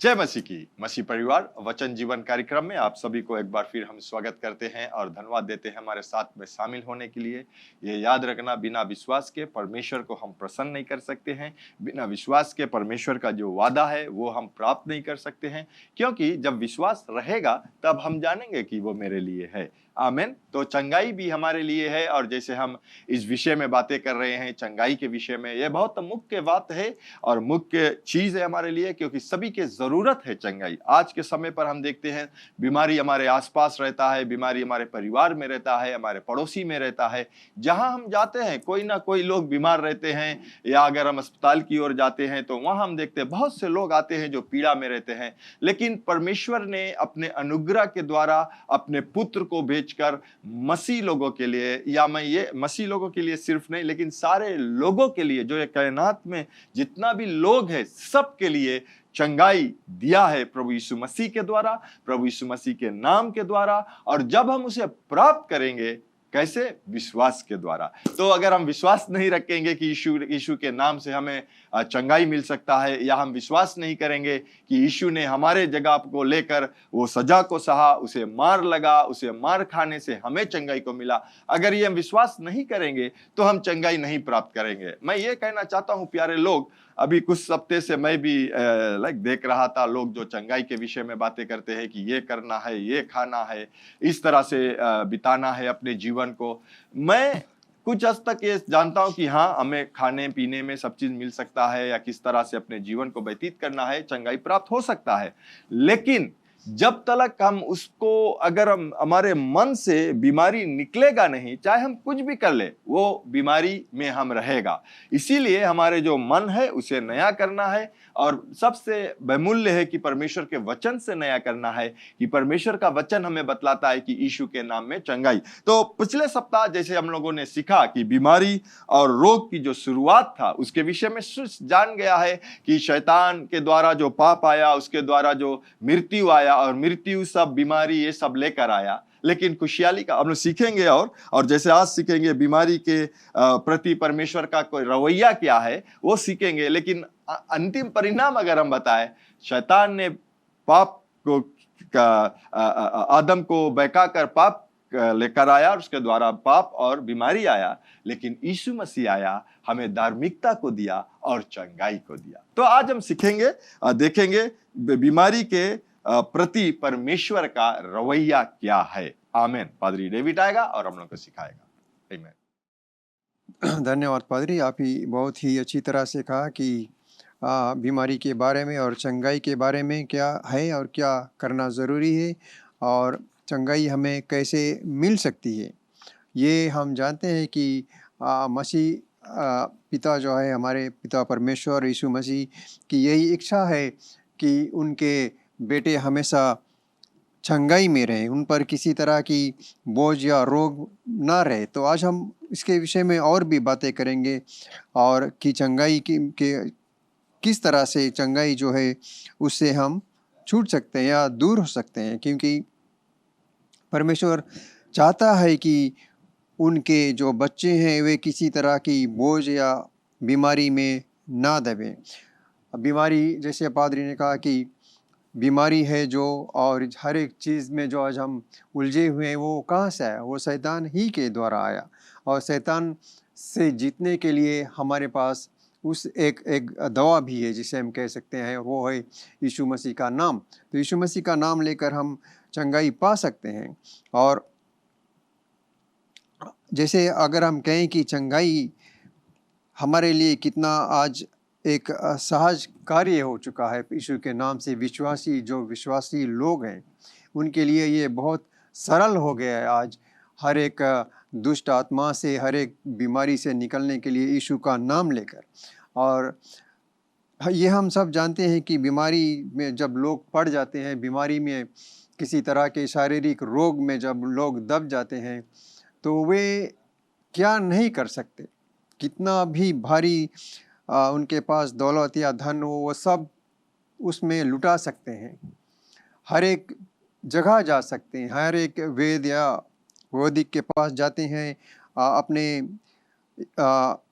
जय मसीह की। मसीह परिवार वचन जीवन कार्यक्रम में आप सभी को एक बार फिर हम स्वागत करते हैं और धन्यवाद देते हैं हमारे साथ में शामिल होने के लिए। ये याद रखना, बिना विश्वास के परमेश्वर को हम प्रसन्न नहीं कर सकते हैं। बिना विश्वास के परमेश्वर का जो वादा है वो हम प्राप्त नहीं कर सकते हैं, क्योंकि जब विश्वास रहेगा तब हम जानेंगे कि वो मेरे लिए है। आमेन। तो चंगाई भी हमारे लिए है, और जैसे हम इस विषय में बातें कर रहे हैं, चंगाई के विषय में, यह बहुत मुख्य बात है और मुख्य चीज है हमारे लिए, क्योंकि सभी के जरूरत है चंगाई। आज के समय पर हम देखते हैं बीमारी हमारे आसपास रहता है, बीमारी हमारे परिवार में रहता है, हमारे पड़ोसी में रहता है। जहां हम जाते हैं कोई ना कोई लोग बीमार रहते हैं, या अगर हम अस्पताल की ओर जाते हैं तो वहां हम देखते हैं बहुत से लोग आते हैं जो पीड़ा में रहते हैं। लेकिन परमेश्वर ने अपने अनुग्रह के द्वारा अपने पुत्र को भेजकर मसीह लोगों के लिए, या मैं ये मसीह लोगों के लिए सिर्फ नहीं लेकिन सारे लोगों के लिए, जो ये कायनात में जितना भी लोग हैं सबके लिए चंगाई दिया है प्रभु यीशु मसीह के द्वारा, प्रभु यीशु मसीह के नाम के द्वारा। और जब हम उसे प्राप्त करेंगे, कैसे? विश्वास के द्वारा। तो अगर हम विश्वास नहीं रखेंगे कि यीशु के नाम से हमें चंगाई मिल सकता है, या हम विश्वास नहीं करेंगे कि यीशु ने हमारे जगह को लेकर वो सजा को सहा, उसे मार लगा, उसे मार खाने से हमें चंगाई को मिला, अगर ये हम विश्वास नहीं करेंगे तो हम चंगाई नहीं प्राप्त करेंगे। मैं ये कहना चाहता हूं प्यारे लोग, अभी कुछ हफ्ते से मैं भी देख रहा था, लोग जो चंगाई के विषय में बातें करते हैं कि ये करना है, ये खाना है, इस तरह से बिताना है अपने जीवन को। मैं कुछ हद तक ये जानता हूं कि हाँ, हमें खाने पीने में सब चीज मिल सकता है, या किस तरह से अपने जीवन को व्यतीत करना है, चंगाई प्राप्त हो सकता है। लेकिन जब तक हम उसको, अगर हम हमारे मन से बीमारी निकलेगा नहीं, चाहे हम कुछ भी कर ले, वो बीमारी में हम रहेगा। इसीलिए हमारे जो मन है उसे नया करना है, और सबसे बहुमूल्य है कि परमेश्वर के वचन से नया करना है, कि परमेश्वर का वचन हमें बतलाता है कि यीशु के नाम में चंगाई। तो पिछले सप्ताह जैसे हम लोगों ने सीखा कि बीमारी और रोग की जो शुरुआत था उसके विषय में जान गया है कि शैतान के द्वारा जो पाप आया, उसके द्वारा जो मृत्यु आया, और मृत्यु सब बीमारी ये सब लेकर आया। लेकिन खुशहाली का हम लोग सीखेंगे, और जैसे आज सीखेंगे बीमारी के प्रति परमेश्वर का कोई रवैया क्या है वो सीखेंगे। लेकिन अंतिम परिणाम अगर हम बताएं, शैतान ने पाप को आदम को बहकाकर पाप लेकर आया, और उसके द्वारा पाप और बीमारी आया। लेकिन यीशु मसीह आया, हमें धार्मिकता को दिया और चंगाई को दिया। तो आज हम सीखेंगे, देखेंगे बीमारी के प्रति परमेश्वर का रवैया क्या है। आमेन। पादरी डेविड आएगा और हम लोग को सिखाएगा। आमेन। धन्यवाद पादरी, आप ही बहुत ही अच्छी तरह से कहा कि बीमारी के बारे में और चंगाई के बारे में क्या है और क्या करना ज़रूरी है, और चंगाई हमें कैसे मिल सकती है। ये हम जानते हैं कि मसीह पिता जो है, हमारे पिता परमेश्वर यीशु मसीह की यही इच्छा है कि उनके बेटे हमेशा चंगाई में रहें, उन पर किसी तरह की बोझ या रोग ना रहे। तो आज हम इसके विषय में और भी बातें करेंगे, और कि चंगाई के किस तरह से चंगाई जो है उससे हम छूट सकते हैं या दूर हो सकते हैं, क्योंकि परमेश्वर चाहता है कि उनके जो बच्चे हैं वे किसी तरह की बोझ या बीमारी में ना दबें। बीमारी, जैसे पादरी ने कहा कि बीमारी है जो, और हर एक चीज़ में जो आज हम उलझे हुए हैं वो कहाँ से आया? वो शैतान ही के द्वारा आया। और शैतान से जीतने के लिए हमारे पास उस एक दवा भी है जिसे हम कह सकते हैं, वो है यीशु मसीह का नाम। तो यीशु मसीह का नाम लेकर हम चंगाई पा सकते हैं। और जैसे अगर हम कहें कि चंगाई हमारे लिए कितना आज एक सहज कार्य हो चुका है, यीशु के नाम से विश्वासी लोग हैं उनके लिए ये बहुत सरल हो गया है आज। हर एक दुष्ट आत्मा से, हर एक बीमारी से निकलने के लिए यीशु का नाम लेकर। और ये हम सब जानते हैं कि बीमारी में जब लोग पड़ जाते हैं, बीमारी में किसी तरह के शारीरिक रोग में जब लोग दब जाते हैं, तो वे क्या नहीं कर सकते। कितना भी भारी उनके पास दौलत या धन हो, वो सब उसमें लुटा सकते हैं। हर एक जगह जा सकते हैं, हर एक वेद या वैदिक के पास जाते हैं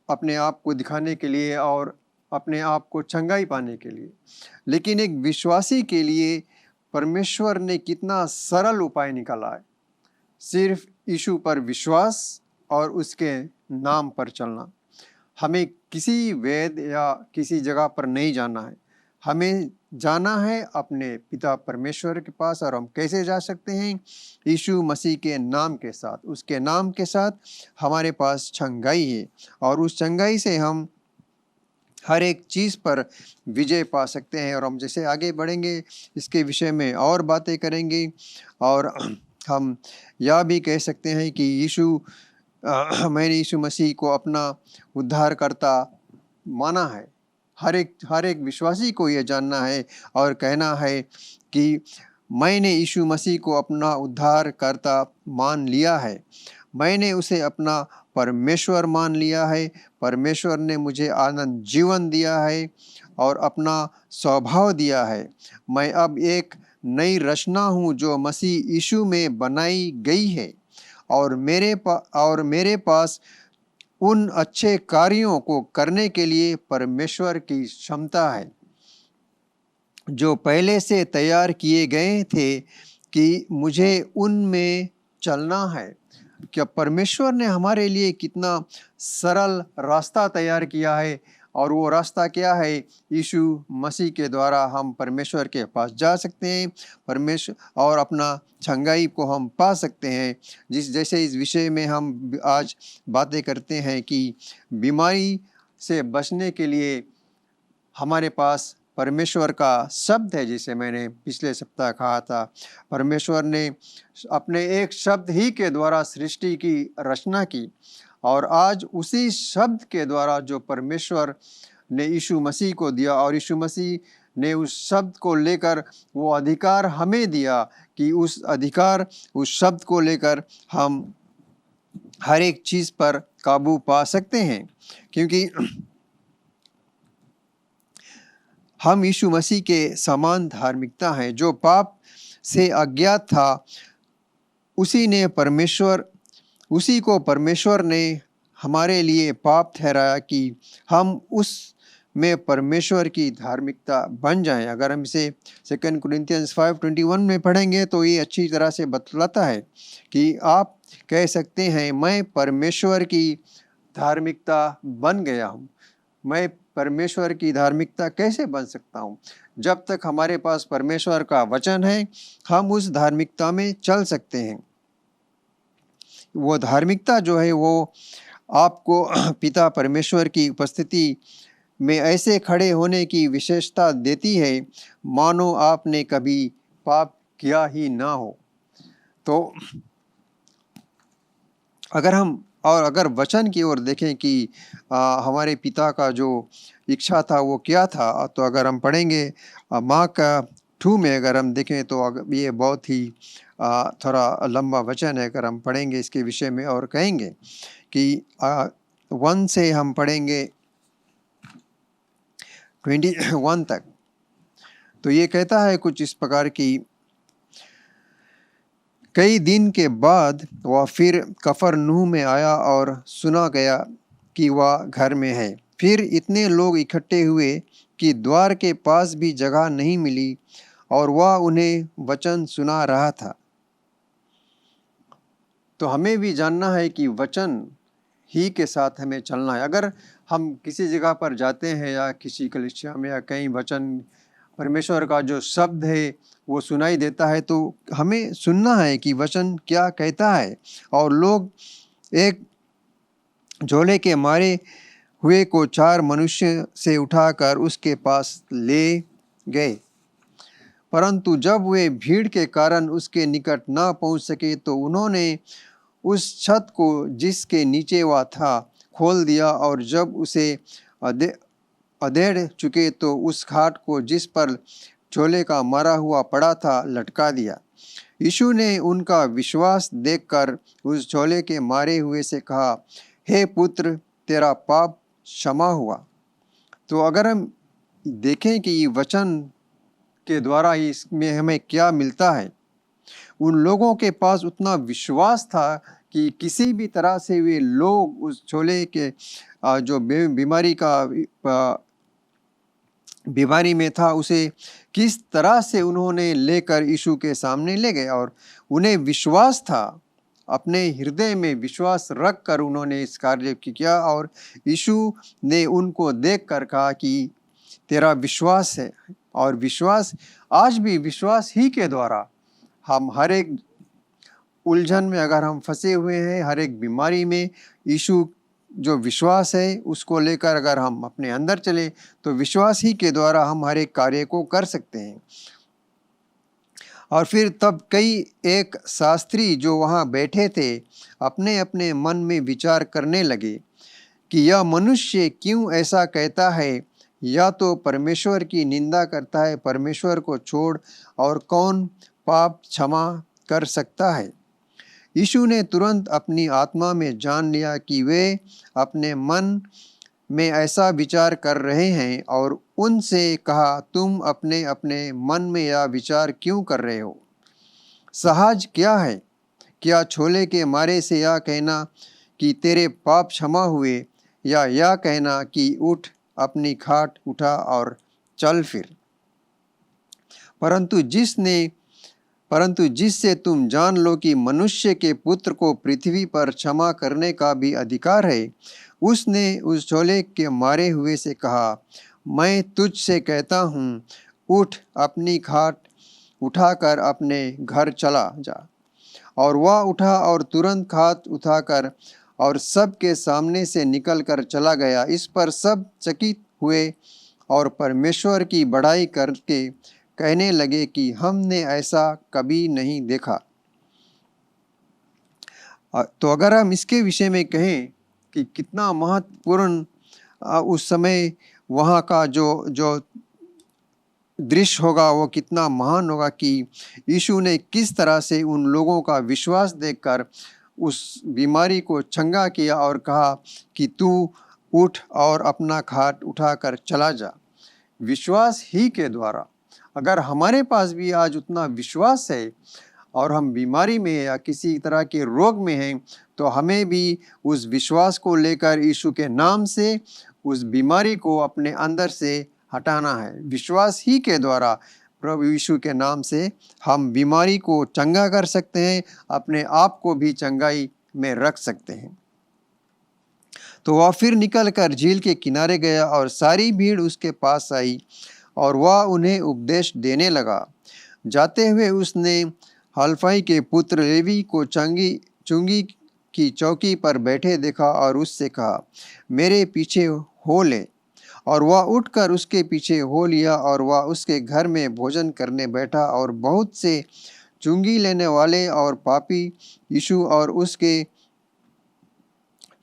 अपने आप को दिखाने के लिए, और अपने आप को चंगाई पाने के लिए। लेकिन एक विश्वासी के लिए परमेश्वर ने कितना सरल उपाय निकाला है। सिर्फ यीशु पर विश्वास और उसके नाम पर चलना। हमें किसी वेद या किसी जगह पर नहीं जाना है। हमें जाना है अपने पिता परमेश्वर के पास। और हम कैसे जा सकते हैं? यीशु मसीह के नाम के साथ। उसके नाम के साथ हमारे पास चंगाई है, और उस चंगाई से हम हर एक चीज़ पर विजय पा सकते हैं। और हम जैसे आगे बढ़ेंगे इसके विषय में और बातें करेंगे। और हम यह भी कह सकते हैं कि मैंने यीशु मसीह को अपना उद्धारकर्ता माना है। हर एक विश्वासी को यह जानना है और कहना है कि मैंने यीशु मसीह को अपना उद्धारकर्ता मान लिया है। मैंने उसे अपना परमेश्वर मान लिया है। परमेश्वर ने मुझे आनंद जीवन दिया है और अपना स्वभाव दिया है। मैं अब एक नई रचना हूँ जो मसीह यीशु में बनाई गई है। और मेरे पास उन अच्छे कार्यों को करने के लिए परमेश्वर की क्षमता है जो पहले से तैयार किए गए थे कि मुझे उनमें चलना है। क्या परमेश्वर ने हमारे लिए कितना सरल रास्ता तैयार किया है। और वो रास्ता क्या है? यीशु मसीह के द्वारा हम परमेश्वर के पास जा सकते हैं, परमेश्वर और अपना चंगाई को हम पा सकते हैं। जैसे इस विषय में हम आज बातें करते हैं कि बीमारी से बचने के लिए हमारे पास परमेश्वर का शब्द है। जिसे मैंने पिछले सप्ताह कहा था, परमेश्वर ने अपने एक शब्द ही के द्वारा सृष्टि की रचना की। और आज उसी शब्द के द्वारा जो परमेश्वर ने यीशु मसीह को दिया, और यीशु मसीह ने उस शब्द को लेकर वो अधिकार हमें दिया कि उस शब्द को लेकर हम हर एक चीज़ पर काबू पा सकते हैं। क्योंकि हम यीशु मसीह के समान धार्मिकता हैं। जो पाप से अज्ञात था उसी को परमेश्वर ने हमारे लिए पाप ठहराया कि हम उस में परमेश्वर की धार्मिकता बन जाएं। अगर हम इसे 2 कोरिन्थियंस 5:21 में पढ़ेंगे तो ये अच्छी तरह से बतलाता है कि आप कह सकते हैं, मैं परमेश्वर की धार्मिकता बन गया हूँ। मैं परमेश्वर की धार्मिकता कैसे बन सकता हूँ? जब तक हमारे पास परमेश्वर का वचन है, हम उस धार्मिकता में चल सकते हैं। वो धार्मिकता जो है वो आपको पिता परमेश्वर की उपस्थिति में ऐसे खड़े होने की विशेषता देती है मानो आपने कभी पाप किया ही ना हो। तो अगर वचन की ओर देखें कि हमारे पिता का जो इच्छा था वो क्या था, तो अगर हम पढ़ेंगे मार्क 2 में अगर हम देखें तो ये बहुत ही थोड़ा लंबा वचन है। अगर हम पढ़ेंगे इसके विषय में और कहेंगे कि 1 से हम पढ़ेंगे 21 तक। तो ये कहता है कुछ इस प्रकार की, कई दिन के बाद वह फिर कफरनहूम में आया और सुना गया कि वह घर में है। फिर इतने लोग इकट्ठे हुए कि द्वार के पास भी जगह नहीं मिली और वह उन्हें वचन सुना रहा था। तो हमें भी जानना है कि वचन ही के साथ हमें चलना है। अगर हम किसी जगह पर जाते हैं या किसी कलीसिया में या कहीं वचन परमेश्वर का जो शब्द है वो सुनाई देता है, तो हमें सुनना है कि वचन क्या कहता है। और लोग एक झोले के मारे हुए को 4 मनुष्य से उठाकर उसके पास ले गए। परंतु जब वे भीड़ के कारण उसके निकट न पहुंच सके तो उन्होंने उस छत को जिसके नीचे वह था खोल दिया, और जब उसे अधेड़ चुके तो उस खाट को जिस पर झोले का मारा हुआ पड़ा था लटका दिया। यीशु ने उनका विश्वास देखकर उस झोले के मारे हुए से कहा, हे पुत्र, तेरा पाप क्षमा हुआ। तो अगर हम देखें कि वचन के द्वारा इसमें हमें क्या मिलता है, उन लोगों के पास उतना विश्वास था कि किसी भी तरह से वे लोग उस झोले के जो बीमारी का बीमारी में था उसे किस तरह से उन्होंने लेकर यीशु के सामने ले गए, और उन्हें विश्वास था, अपने हृदय में विश्वास रख कर उन्होंने इस कार्य को किया। और यीशु ने उनको देख कर कहा कि तेरा विश्वास है। और विश्वास, आज भी विश्वास ही के द्वारा हम हर एक उलझन में अगर हम फंसे हुए हैं, हर एक बीमारी में, यीशु जो विश्वास है उसको लेकर अगर हम अपने अंदर चले तो विश्वास ही के द्वारा हम हर एक कार्य को कर सकते हैं। और फिर तब कई एक शास्त्री जो वहाँ बैठे थे अपने अपने मन में विचार करने लगे कि यह मनुष्य क्यों ऐसा कहता है, या तो परमेश्वर की निंदा करता है, परमेश्वर को छोड़ और कौन पाप क्षमा कर सकता है। यीशु ने तुरंत अपनी आत्मा में जान लिया कि वे अपने मन में ऐसा विचार कर रहे हैं, और उनसे कहा, तुम अपने अपने मन में यह विचार क्यों कर रहे हो? सहज क्या है? क्या छोले के मारे से यह कहना कि तेरे पाप क्षमा हुए, या यह कहना कि उठ, अपनी खाट उठा और चल फिर? परंतु जिससे तुम जान लो कि मनुष्य के पुत्र को पृथ्वी पर क्षमा करने का भी अधिकार है, उसने उस छोले के मारे हुए से कहा, मैं तुझसे कहता हूँ, उठ, अपनी खाट उठाकर अपने घर चला जा। और वह उठा और तुरंत खाट उठाकर और सबके सामने से निकल कर चला गया। इस पर सब चकित हुए और परमेश्वर की बड़ाई करके कहने लगे कि हमने ऐसा कभी नहीं देखा। तो अगर हम इसके विषय में कहें कि कितना महत्वपूर्ण उस समय वहाँ का जो दृश्य होगा वो कितना महान होगा कि यीशु ने किस तरह से उन लोगों का विश्वास देखकर उस बीमारी को चंगा किया और कहा कि तू उठ और अपना खाट उठाकर चला जा। विश्वास ही के द्वारा अगर हमारे पास भी आज उतना विश्वास है और हम बीमारी में या किसी तरह के रोग में हैं, तो हमें भी उस विश्वास को लेकर यीशु के नाम से उस बीमारी को अपने अंदर से हटाना है। विश्वास ही के द्वारा प्रभु यीशु के नाम से हम बीमारी को चंगा कर सकते हैं, अपने आप को भी चंगाई में रख सकते हैं। तो वह फिर निकलकर झील के किनारे गया और सारी भीड़ उसके पास आई और वह उन्हें उपदेश देने लगा। जाते हुए उसने हलफई के पुत्र लेवी को चुंगी की चौकी पर बैठे देखा और उससे कहा, मेरे पीछे हो ले। और वह उठकर उसके पीछे हो लिया और वह उसके घर में भोजन करने बैठा। और बहुत से चुंगी लेने वाले और पापी यीशु और उसके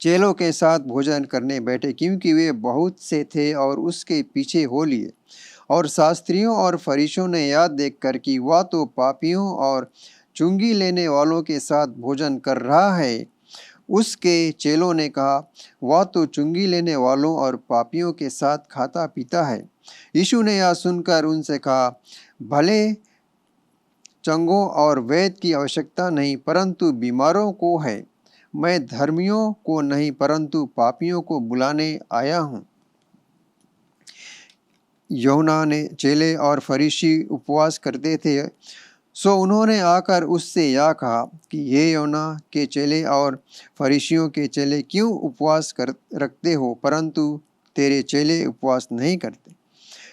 चेलों के साथ भोजन करने बैठे, क्योंकि वे बहुत से थे और उसके पीछे हो लिए। और शास्त्रियों और फरीसियों ने याद देखकर कि वह तो पापियों और चुंगी लेने वालों के साथ भोजन कर रहा है, उसके चेलों ने कहा, वह तो चुंगी लेने वालों और पापियों के साथ खाता पीता है। यीशु ने यह सुनकर उनसे कहा, भले चंगों और वैद्य की आवश्यकता नहीं, परंतु बीमारों को है। मैं धर्मियों को नहीं परंतु पापियों को बुलाने आया हूँ। यूहन्ना ने चेले और फरीसी उपवास करते थे, सो उन्होंने आकर उससे यह कहा कि ये यूहन्ना के चेले और फरीसियों के चेले क्यों उपवास रखते हो, परंतु तेरे चेले उपवास नहीं करते।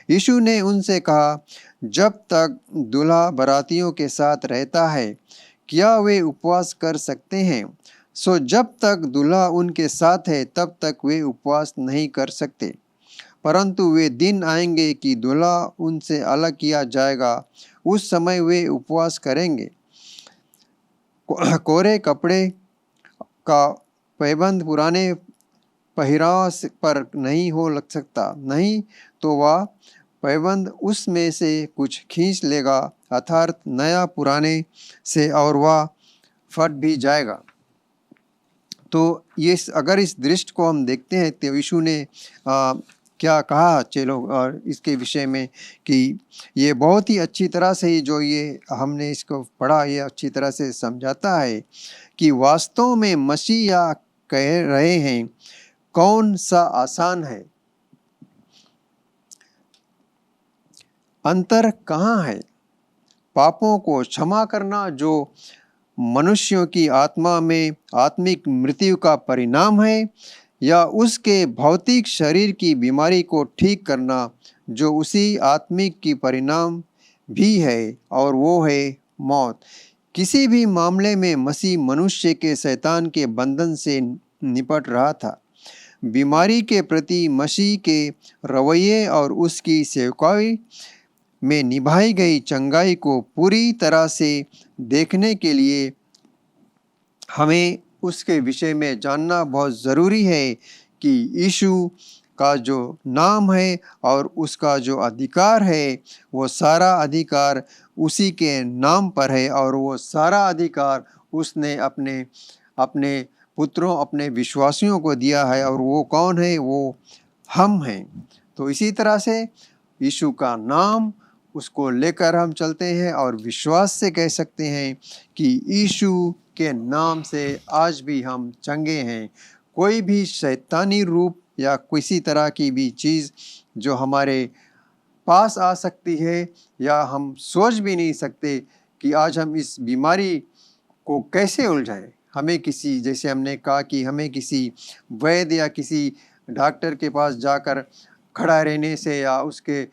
यीशु ने उनसे कहा, जब तक दूल्हा बारातियों के साथ रहता है, क्या वे उपवास कर सकते हैं? सो जब तक दूल्हा उनके साथ है, तब तक वे उपवास नहीं कर सकते। परंतु वे दिन आएंगे कि दूल्हा उनसे अलग किया जाएगा, उस समय वे उपवास करेंगे। कोरे कपड़े का पैबंद पुराने पहराव पर नहीं हो लग सकता, नहीं तो वह पैबंद उसमें से कुछ खींच लेगा, अर्थात नया पुराने से, और वह फट भी जाएगा। तो ये अगर इस दृष्टि को हम देखते हैं तो यीशु ने क्या कहा चेलों और इसके विषय में कि ये बहुत ही अच्छी तरह से जो ये हमने इसको पढ़ा, ये अच्छी तरह से समझाता है कि वास्तव में मसीह या कह रहे हैं कौन सा आसान है। अंतर कहाँ है? पापों को क्षमा करना जो मनुष्यों की आत्मा में आत्मिक मृत्यु का परिणाम है, या उसके भौतिक शरीर की बीमारी को ठीक करना जो उसी आत्मिक की परिणाम भी है, और वो है मौत। किसी भी मामले में मसीह मनुष्य के शैतान के बंधन से निपट रहा था। बीमारी के प्रति मसीह के रवैये और उसकी सेवकाई में निभाई गई चंगाई को पूरी तरह से देखने के लिए हमें उसके विषय में जानना बहुत ज़रूरी है कि यीशु का जो नाम है और उसका जो अधिकार है, वो सारा अधिकार उसी के नाम पर है, और वो सारा अधिकार उसने अपने अपने पुत्रों, अपने विश्वासियों को दिया है। और वो कौन है? वो हम हैं। तो इसी तरह से यीशु का नाम, उसको लेकर हम चलते हैं और विश्वास से कह सकते हैं कि यीशु के नाम से आज भी हम चंगे हैं। कोई भी शैतानी रूप या किसी तरह की भी चीज़ जो हमारे पास आ सकती है, या हम सोच भी नहीं सकते कि आज हम इस बीमारी को कैसे उलझाएं। हमें किसी, जैसे हमने कहा कि हमें किसी वैद्य या किसी डॉक्टर के पास जाकर खड़ा रहने से, या उसके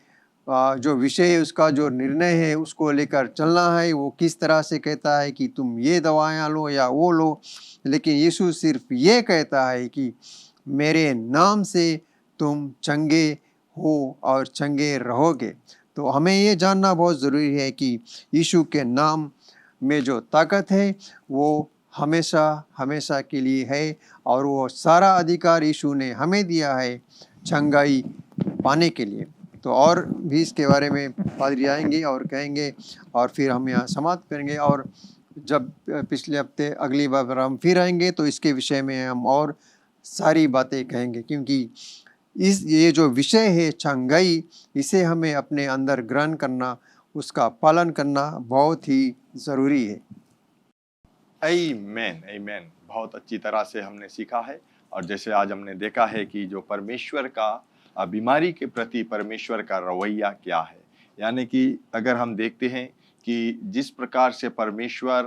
जो विषय है, उसका जो निर्णय है, उसको लेकर चलना है। वो किस तरह से कहता है कि तुम ये दवाइयाँ लो या वो लो, लेकिन यीशु सिर्फ ये कहता है कि मेरे नाम से तुम चंगे हो और चंगे रहोगे। तो हमें ये जानना बहुत ज़रूरी है कि यीशु के नाम में जो ताकत है वो हमेशा हमेशा के लिए है, और वो सारा अधिकार यीशु ने हमें दिया है चंगाई पाने के लिए। तो और भी इसके बारे में पादरी आएंगे और कहेंगे, और फिर हम यहाँ समाप्त करेंगे। और जब पिछले हफ्ते अगली बार हम फिर आएंगे तो इसके विषय में हम और सारी बातें कहेंगे, क्योंकि ये जो विषय है चंगाई, इसे हमें अपने अंदर ग्रहण करना, उसका पालन करना बहुत ही ज़रूरी है। आमीन, आमीन। बहुत अच्छी तरह से हमने सीखा है, और जैसे आज हमने देखा है कि जो परमेश्वर का बीमारी के प्रति परमेश्वर का रवैया क्या है। यानी कि अगर हम देखते हैं कि जिस प्रकार से परमेश्वर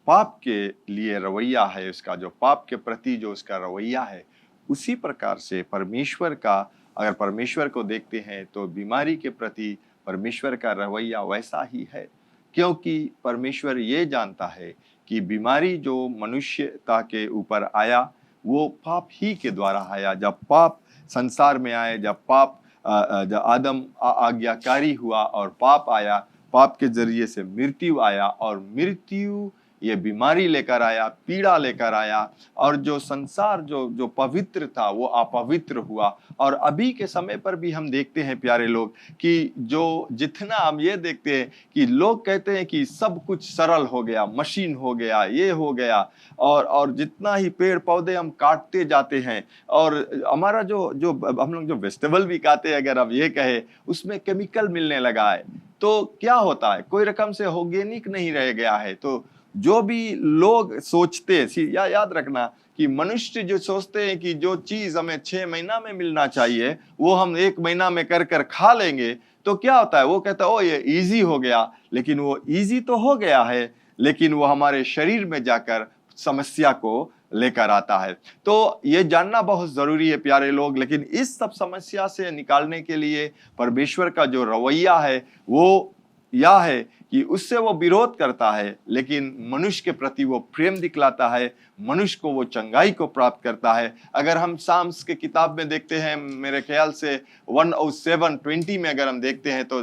पाप के लिए रवैया है, उसका जो पाप के प्रति जो उसका रवैया है, उसी प्रकार से परमेश्वर का, अगर परमेश्वर को देखते हैं तो बीमारी के प्रति परमेश्वर का रवैया वैसा ही है। क्योंकि परमेश्वर ये जानता है कि बीमारी जो मनुष्यता के ऊपर आया वो पाप ही के द्वारा आया। जब पाप संसार में आए, जब पाप जब आदम आज्ञाकारी हुआ और पाप आया, पाप के जरिए से मृत्यु आया, और मृत्यु ये बीमारी लेकर आया, पीड़ा लेकर आया, और जो संसार जो पवित्र था वो अपवित्र हुआ। और अभी के समय पर भी हम देखते हैं प्यारे लोग कि जो जितना हम ये देखते हैं कि लोग कहते हैं कि सब कुछ सरल हो गया, मशीन हो गया, ये हो गया, और जितना ही पेड़ पौधे हम काटते जाते हैं, और हमारा जो जो हम लोग जो वेजिटेबल भी खाते हैं, अगर हम ये कहे, उसमें केमिकल मिलने लगा है। तो क्या होता है, कोई रकम से ऑर्गेनिक नहीं रह गया है। तो जो भी लोग सोचते हैं, याद रखना कि मनुष्य जो सोचते हैं कि जो चीज हमें 6 महीना में मिलना चाहिए वो हम 1 महीना में कर खा लेंगे, तो क्या होता है, वो कहता है ओ ये इजी हो गया। लेकिन वो इजी तो हो गया है, लेकिन वो हमारे शरीर में जाकर समस्या को लेकर आता है। तो ये जानना बहुत जरूरी है प्यारे लोग। लेकिन इस सब समस्या से निकालने के लिए परमेश्वर का जो रवैया है वो यह है कि उससे वो विरोध करता है, लेकिन मनुष्य के प्रति वो प्रेम दिखलाता है, मनुष्य को वो चंगाई को प्राप्त करता है। अगर हम साम्स के किताब में देखते हैं, मेरे ख्याल से 107:20 में अगर हम देखते हैं, तो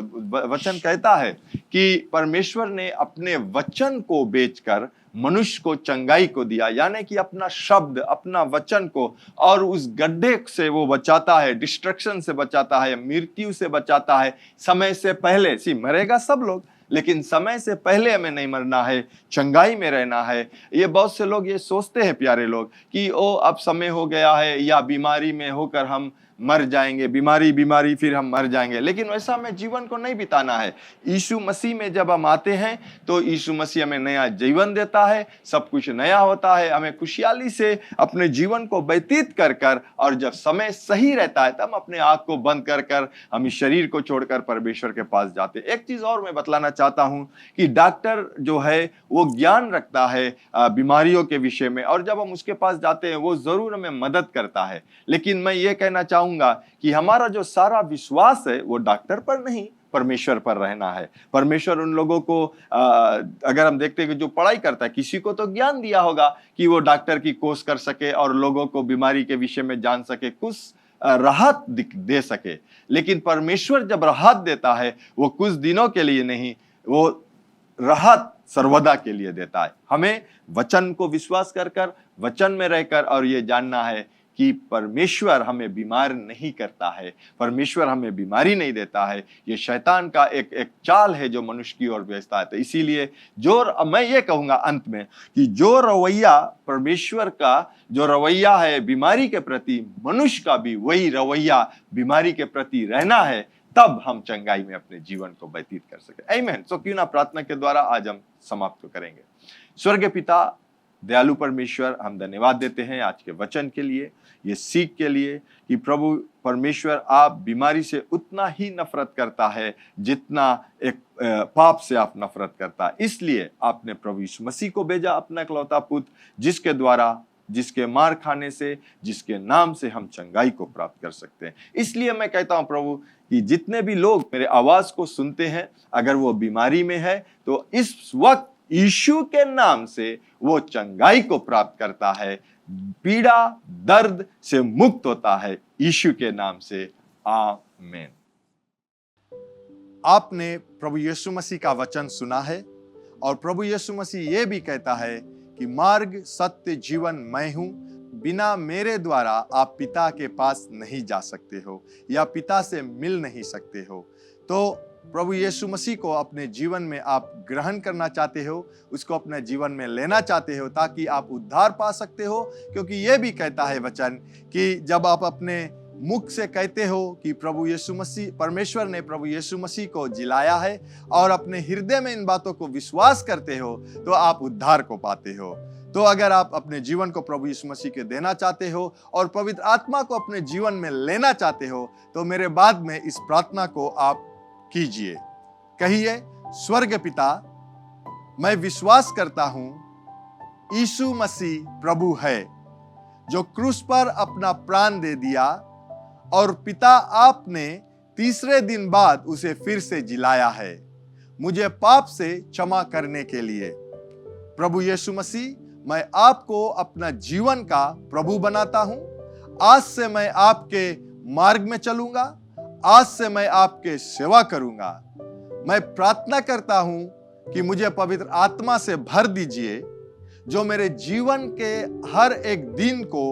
वचन कहता है कि परमेश्वर ने अपने वचन को बेचकर मनुष्य को चंगाई को दिया, यानी कि अपना शब्द, अपना वचन को, और उस गड्ढे से वो बचाता है, डिस्ट्रक्शन से बचाता है, मृत्यु से बचाता है। समय से पहले मरेगा सब लोग, लेकिन समय से पहले हमें नहीं मरना है, चंगाई में रहना है। ये बहुत से लोग ये सोचते हैं प्यारे लोग कि ओ अब समय हो गया है, या बीमारी में होकर हम मर जाएंगे, बीमारी बीमारी फिर हम मर जाएंगे। लेकिन वैसा हमें जीवन को नहीं बिताना है। यीशु मसीह में जब हम आते हैं तो यीशु मसीह हमें नया जीवन देता है, सब कुछ नया होता है। हमें खुशहाली से अपने जीवन को व्यतीत कर कर, और जब समय सही रहता है तब अपने आँख को बंद कर कर हम इस शरीर को छोड़कर परमेश्वर के पास जाते। एक चीज और मैं बतलाना चाहता हूं कि डॉक्टर जो है वो ज्ञान रखता है बीमारियों के विषय में, और जब हम उसके पास जाते हैं वो जरूर हमें मदद करता है। लेकिन मैं ये कहना चाहूंगा कि हमारा जो सारा विश्वास है वो डॉक्टर पर नहीं, परमेश्वर पर रहना है। परमेश्वर उन लोगों को अगर हम देखते हैं कि जो पढ़ाई करता है, किसी को तो ज्ञान दिया होगा कि वो डॉक्टर की कोर्स कर सके और लोगों को बीमारी के विषय में जान सके, कुछ राहत दे सके। लेकिन परमेश्वर जब राहत देता है वो कुछ दिनों के लिए नहीं, वो राहत सर्वदा के लिए देता है। हमें वचन को विश्वास कर कर, वचन में रहकर, और ये जानना है कि परमेश्वर हमें बीमार नहीं करता है, परमेश्वर हमें बीमारी नहीं देता है। ये शैतान का एक चाल है जो मनुष्य की ओर भेजता है। तो इसीलिए मैं ये कहूंगा अंत में कि जो रवैया परमेश्वर का जो रवैया है बीमारी के प्रति, मनुष्य का भी वही रवैया बीमारी के प्रति रहना है, तब हम चंगाई में अपने जीवन को व्यतीत कर सके। आमीन। तो क्यों ना प्रार्थना के द्वारा आज हम समाप्त करेंगे। स्वर्गीय पिता, दयालु परमेश्वर, हम धन्यवाद देते हैं आज के वचन के लिए, ये सीख के लिए कि प्रभु परमेश्वर आप बीमारी से उतना ही नफरत करता है जितना एक पाप से आप नफरत करता है। इसलिए आपने प्रभु यीशु मसीह को भेजा, अपना इकलौता पुत्र, जिसके द्वारा, जिसके मार खाने से, जिसके नाम से हम चंगाई को प्राप्त कर सकते हैं। इसलिए मैं कहता हूं प्रभु कि जितने भी लोग मेरे आवाज को सुनते हैं, अगर वो बीमारी में है तो इस वक्त यीशु के नाम से वो चंगाई को प्राप्त करता है, पीड़ा दर्द से मुक्त होता है, यीशु के नाम से। आमीन। आपने प्रभु यीशु मसीह का वचन सुना है, और प्रभु यीशु मसीह ये भी कहता है कि मार्ग, सत्य, जीवन मैं हूं, बिना मेरे द्वारा आप पिता के पास नहीं जा सकते हो या पिता से मिल नहीं सकते हो। तो प्रभु यीशु मसीह को अपने जीवन में आप ग्रहण करना चाहते हो, उसको अपने जीवन में लेना चाहते हो ताकि आप उद्धार पा सकते हो। क्योंकि ये भी कहता है वचन कि जब आप अपने मुख से कहते हो कि प्रभु यीशु मसीह, परमेश्वर ने प्रभु यीशु मसीह को जिलाया है, और अपने हृदय में इन बातों को विश्वास करते हो, तो आप उद्धार को पाते हो। तो अगर आप अपने जीवन को प्रभु यीशु मसीह के देना चाहते हो और पवित्र आत्मा को अपने जीवन में लेना चाहते हो, तो मेरे बाद में इस प्रार्थना को आप कीजिए। कहिए, स्वर्ग पिता, मैं विश्वास करता हूं यीशु मसीह प्रभु है, जो क्रूस पर अपना प्राण दे दिया, और पिता आपने तीसरे दिन बाद उसे फिर से जिलाया है मुझे पाप से क्षमा करने के लिए। प्रभु यीशु मसीह, मैं आपको अपना जीवन का प्रभु बनाता हूं। आज से मैं आपके मार्ग में चलूंगा, आज से मैं आपके सेवा करूंगा। मैं प्रार्थना करता हूं कि मुझे पवित्र आत्मा से भर दीजिए, जो मेरे जीवन के हर एक दिन को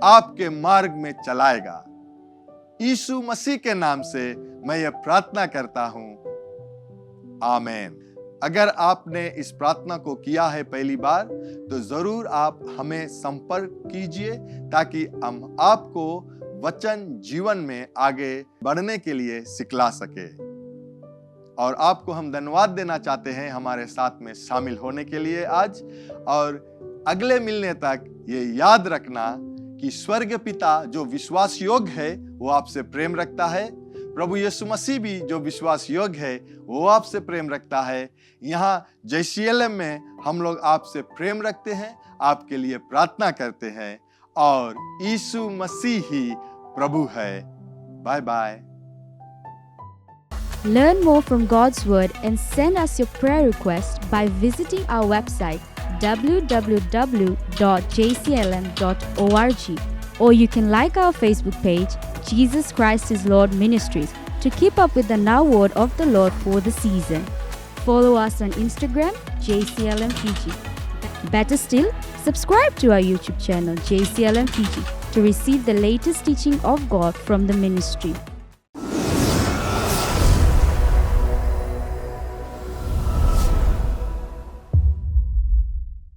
आपके मार्ग में चलाएगा। यीशु मसीह के नाम से मैं ये प्रार्थना करता हूं, आमीन। अगर आपने इस प्रार्थना को किया है पहली बार, तो जरूर आप हमें संपर्क कीजिए ताकि हम आपको वचन जीवन में आगे बढ़ने के लिए सिखला सके। और आपको हम धन्यवाद देना चाहते हैं हमारे साथ में शामिल होने के लिए आज। और अगले मिलने तक ये याद रखना कि स्वर्ग पिता जो विश्वास योग्य है वो आपसे प्रेम रखता है। प्रभु यीशु मसीह भी जो विश्वास योग्य है वो आपसे प्रेम रखता है। यहाँ JCLM में हम लोग आपसे प्रेम रखते हैं, आपके लिए प्रार्थना करते हैं, और यीशु मसीह ही प्रभु है। Bye bye. Learn more from God's Word and send us your prayer request by visiting our website www.jclm.org, or you can like our Facebook page, Jesus Christ is Lord Ministries, to keep up with the now word of the Lord for the season. Follow us on Instagram, JCLM Fiji. Better still, subscribe to our YouTube channel, JCLM Fiji, to receive the latest teaching of God from the ministry.